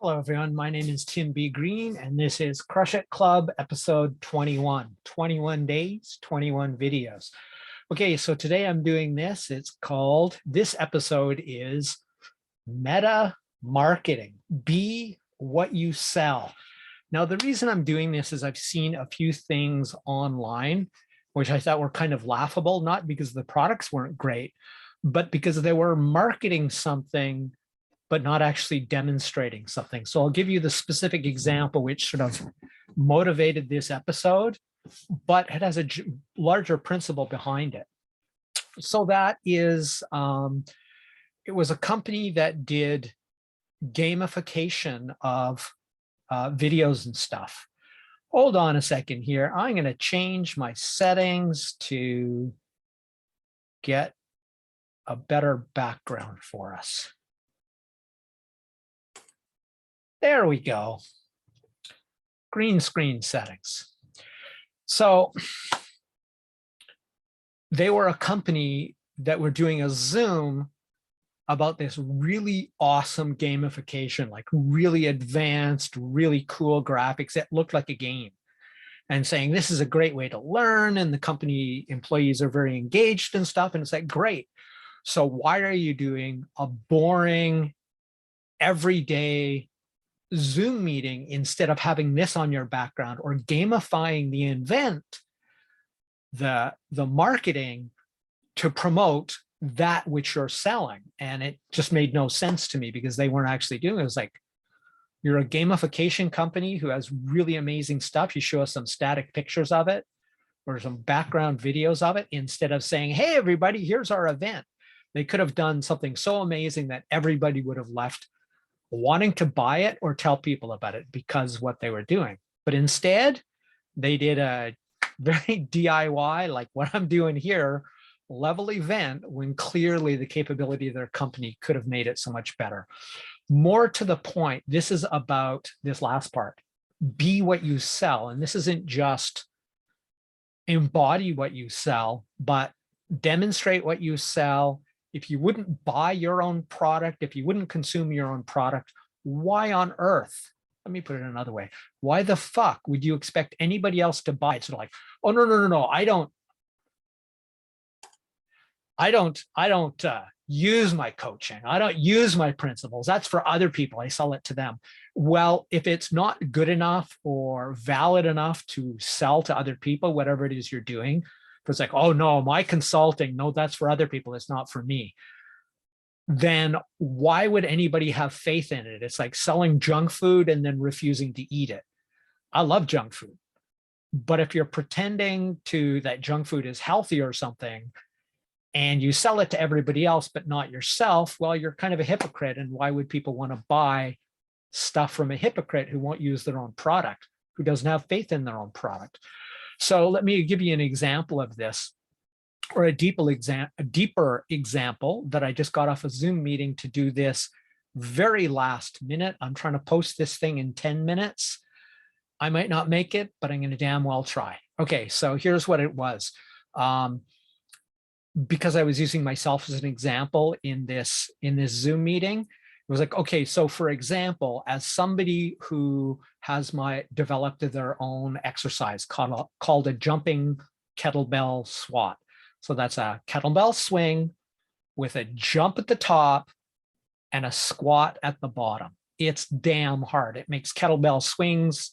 Hello, everyone. My name is Tim B. Green, and this is Crush It Club episode 21, 21 days, 21 videos. Okay, so today I'm doing this. This episode is meta marketing. Be what you sell. Now, the reason I'm doing this is I've seen a few things online, which I thought were kind of laughable, not because the products weren't great, but because they were marketing something but not actually demonstrating something. So I'll give you the specific example which sort of motivated this episode, but it has a larger principle behind it. So that is, it was a company that did gamification of videos and stuff. Hold on a second here. I'm going to change my settings to get a better background for us. There we go. Green screen settings. So they were a company that were doing a Zoom about this really awesome gamification, like really advanced, really cool graphics that looked like a game, and saying this is a great way to learn, and the company employees are very engaged and stuff. And it's like, great. So why are you doing a boring, everyday Zoom meeting instead of having this on your background or gamifying the event, the marketing to promote that which you're selling? And it just made no sense to me because they weren't actually doing it. It was like, you're a gamification company who has really amazing stuff. You show us some static pictures of it or some background videos of it instead of saying, hey, everybody, here's our event. They could have done something so amazing that everybody would have left wanting to buy it or tell people about it because what they were doing. But instead, they did a very DIY, like what I'm doing here, level event, when clearly the capability of their company could have made it so much better. More to the point, this is about this last part. Be what you sell. And this isn't just embody what you sell, but demonstrate what you sell. If you wouldn't buy your own product, if you wouldn't consume your own product, why on earth? Let me put it another way. Why the fuck would you expect anybody else to buy it? So like, oh, no. I don't use my coaching. I don't use my principles. That's for other people. I sell it to them. Well, if it's not good enough or valid enough to sell to other people, whatever it is you're doing, if it's like, oh no, my consulting, no, that's for other people, it's not for me, then why would anybody have faith in it? It's like selling junk food and then refusing to eat it. I love junk food, but if you're pretending that junk food is healthy or something, and you sell it to everybody else, but not yourself, well, you're kind of a hypocrite. And why would people want to buy stuff from a hypocrite who won't use their own product, who doesn't have faith in their own product? So let me give you an example of this, or a deeper example that I just got off a Zoom meeting to do this very last minute. I'm trying to post this thing in 10 minutes. I might not make it, but I'm going to damn well try. Okay, so here's what it was. Because I was using myself as an example in this Zoom meeting, it was like, okay, so for example, as somebody who has developed their own exercise called a jumping kettlebell squat. So that's a kettlebell swing with a jump at the top and a squat at the bottom. It's damn hard. It makes kettlebell swings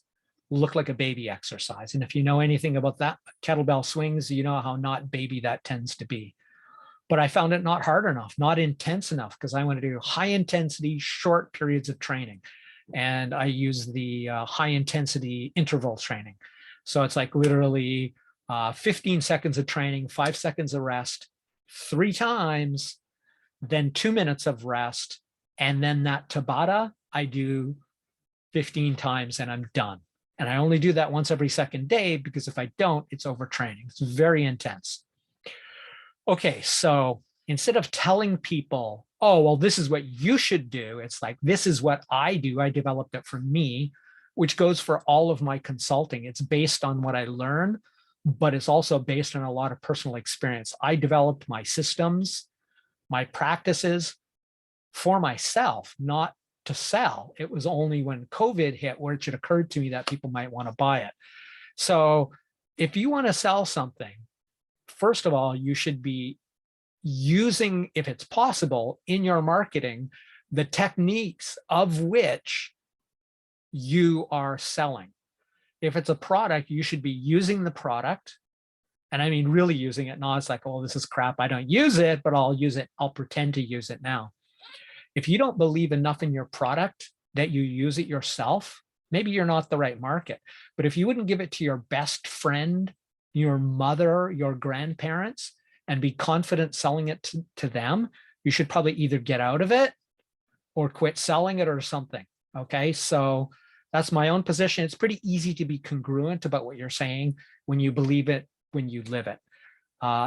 look like a baby exercise. And if you know anything about that kettlebell swings, you know how not baby that tends to be. But I found it not hard enough, not intense enough, because I want to do high intensity, short periods of training. And I use the high intensity interval training. So it's like literally 15 seconds of training, 5 seconds of rest, 3 times, then 2 minutes of rest. And then that Tabata, I do 15 times and I'm done. And I only do that once every second day, because if I don't, it's overtraining. It's very intense. Okay, so instead of telling people, oh, well, this is what you should do, it's like, this is what I do. I developed it for me, which goes for all of my consulting. It's based on what I learn, but it's also based on a lot of personal experience. I developed my systems, my practices for myself, not to sell. It was only when COVID hit where it should occurred to me that people might want to buy it. So if you want to sell something, first of all, you should be using, if it's possible, in your marketing, the techniques of which you are selling. If it's a product, you should be using the product. And I mean, really using it. Not it's like, oh, this is crap, I don't use it, but I'll use it. I'll pretend to use it now. If you don't believe enough in your product that you use it yourself, maybe you're not the right market. But if you wouldn't give it to your best friend, your mother, your grandparents, and be confident selling it to them, you should probably either get out of it or quit selling it or something. Okay, so that's my own position. It's pretty easy to be congruent about what you're saying when you believe it, when you live it.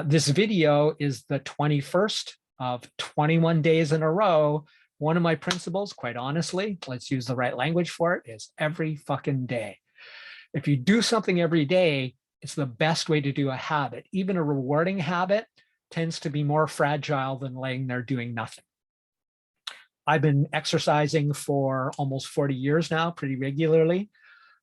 This video is the 21st of 21 days in a row. One of my principles, quite honestly, let's use the right language for it, is every fucking day. If you do something every day, it's the best way to do a habit. Even a rewarding habit tends to be more fragile than laying there doing nothing. I've been exercising for almost 40 years now, pretty regularly.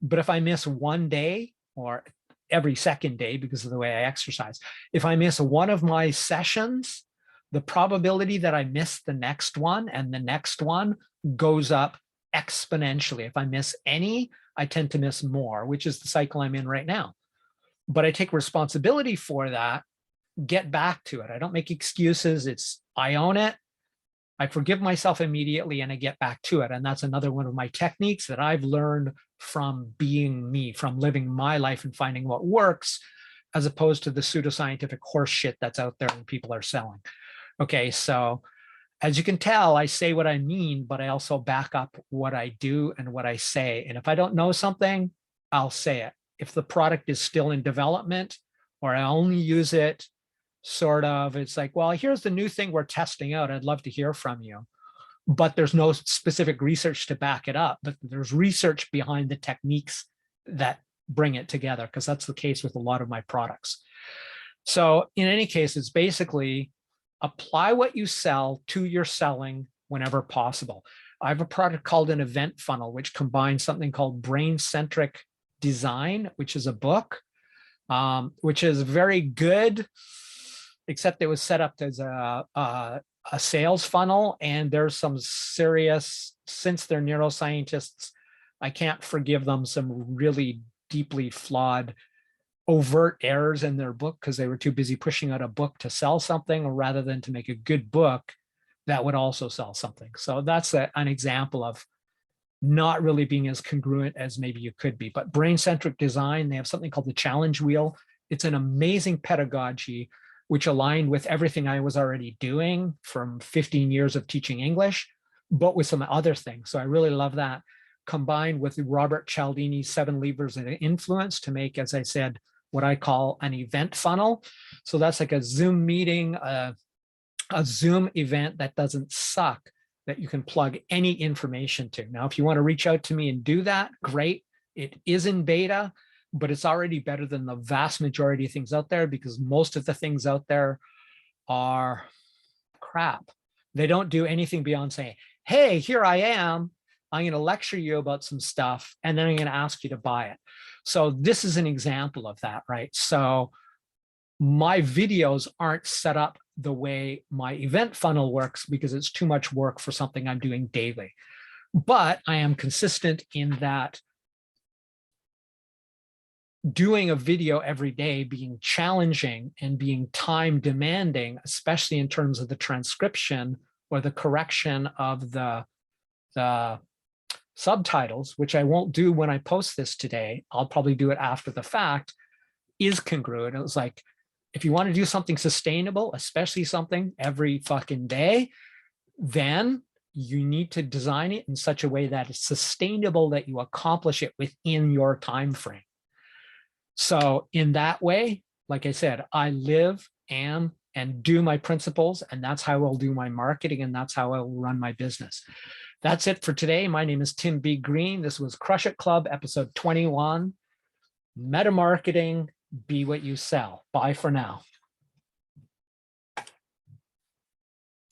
But if I miss one day, or every second day because of the way I exercise, if I miss one of my sessions, the probability that I miss the next one and the next one goes up exponentially. If I miss any, I tend to miss more, which is the cycle I'm in right now. But I take responsibility for that, get back to it. I don't make excuses. I own it. I forgive myself immediately and I get back to it. And that's another one of my techniques that I've learned from being me, from living my life and finding what works, as opposed to the pseudoscientific horse shit that's out there and people are selling. Okay, so as you can tell, I say what I mean, but I also back up what I do and what I say. And if I don't know something, I'll say it. If the product is still in development, or I only use it sort of, it's like, well, here's the new thing we're testing out, I'd love to hear from you. But there's no specific research to back it up, but there's research behind the techniques that bring it together, because that's the case with a lot of my products. So in any case, it's basically apply what you sell to your selling whenever possible. I have a product called an event funnel, which combines something called brain-centric design, which is a book, which is very good, except it was set up as a sales funnel. And there's some serious, since they're neuroscientists, I can't forgive them some really deeply flawed overt errors in their book, because they were too busy pushing out a book to sell something rather than to make a good book that would also sell something. So that's an example of not really being as congruent as maybe you could be. But brain-centric design, they have something called the challenge wheel. It's an amazing pedagogy which aligned with everything I was already doing from 15 years of teaching English, but with some other things. So I really love that, combined with Robert Cialdini's 7 levers of influence to make, as I said, what I call an event funnel. So that's like a Zoom meeting, a Zoom event that doesn't suck, that you can plug any information to. Now, if you want to reach out to me and do that, great. It is in beta, but it's already better than the vast majority of things out there, because most of the things out there are crap. They don't do anything beyond saying, hey, here I am. I'm going to lecture you about some stuff, and then I'm going to ask you to buy it. So this is an example of that, right? So my videos aren't set up the way my event funnel works, because it's too much work for something I'm doing daily. But I am consistent in that doing a video every day being challenging and being time demanding, especially in terms of the transcription or the correction of the subtitles, which I won't do when I post this today. I'll probably do it after the fact, is congruent. It was like, if you want to do something sustainable, especially something every fucking day, then you need to design it in such a way that it's sustainable, that you accomplish it within your time frame. So in that way, like I said, I live, am, and do my principles, and that's how I'll do my marketing, and that's how I'll run my business. That's it for today. My name is Tim B. Green. This was Crush It Club, episode 21. Meta marketing, be what you sell. Bye for now.